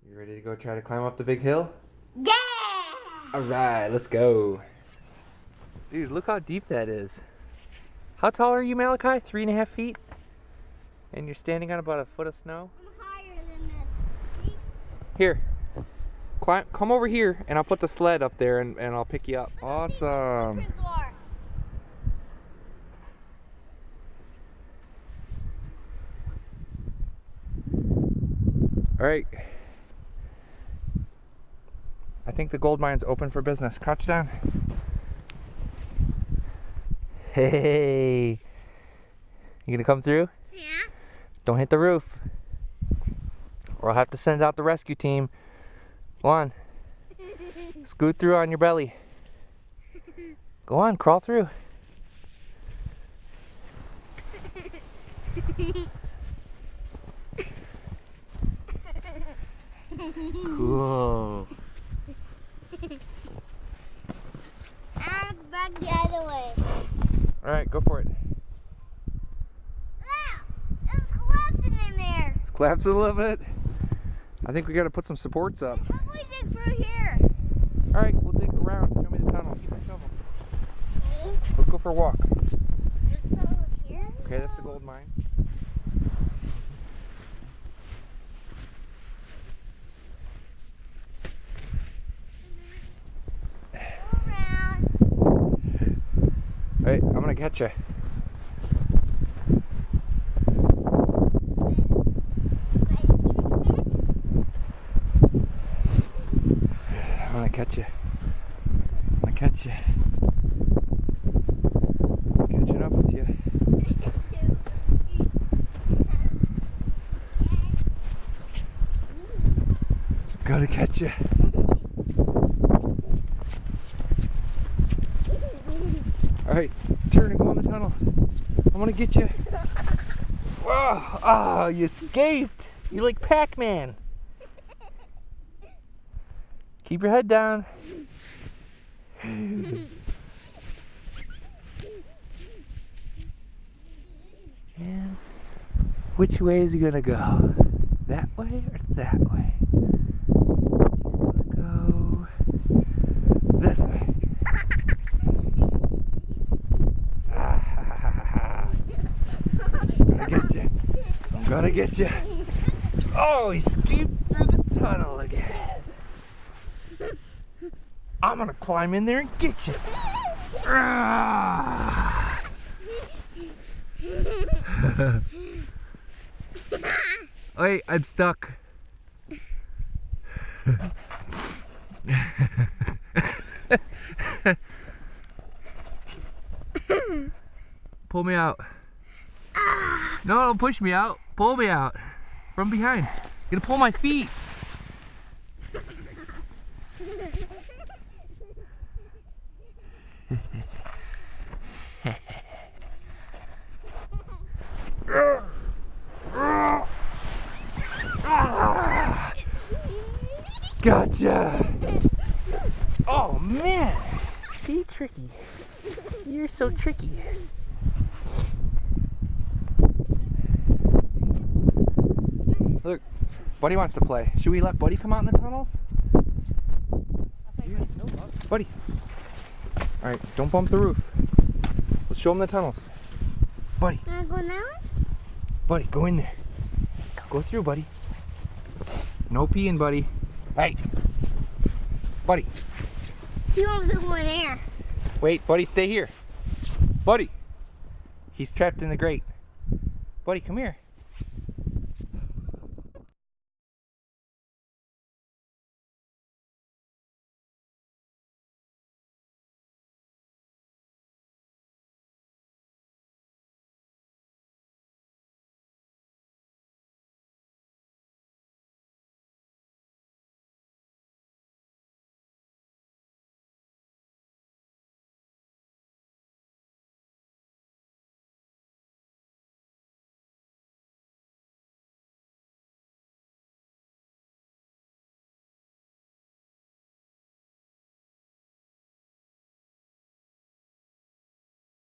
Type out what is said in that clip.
You ready to go try to climb up the big hill? Yeah! Alright, let's go. Dude, look how deep that is. How tall are you, Malachi? 3.5 feet? And you're standing on about a foot of snow? I'm higher than this. See? Here. Come over here and I'll put the sled up there and I'll pick you up. Awesome. Alright. I think the gold mine's open for business. Crouch down. Hey. You gonna come through? Yeah. Don't hit the roof, or I'll have to send out the rescue team. Go on. Scoot through on your belly. Go on, crawl through. Cool. I'm back the other way. Alright, go for it. Ah, it's collapsing in there. It's collapsing a little bit. I think we gotta put some supports up. How do we dig through here? Alright, we'll dig around. Show me the tunnels. Let's go for a walk. There's tunnels here. Okay, that's the gold mine. Go around. Alright, I'm gonna catch you. I'm gonna catch you. I'm gonna catch you. Catching up with you. Gotta catch you. Alright, turn and go in the tunnel. I'm gonna get you. Whoa! Oh, you escaped! You're like Pac-Man. Keep your head down. And which way is he gonna go? That way or that way? He's gonna go this way. I'm gonna get you. Oh, he escaped through the tunnel again. I'm gonna climb in there and get you. Wait, I'm stuck. Pull me out. No, don't push me out. Pull me out. From behind. You're gonna pull my feet. Gotcha. Oh man. See, tricky. You're so tricky. Look, Buddy wants to play. Should we let Buddy come out in the tunnels? Buddy. Alright, don't bump the roof. Let's show him the tunnels. Buddy. Can I go now? Buddy, go in there. Go through, buddy. No peeing, buddy. Hey. Buddy. He wants to go in there. Wait, Buddy, stay here. Buddy. He's trapped in the grate. Buddy, come here.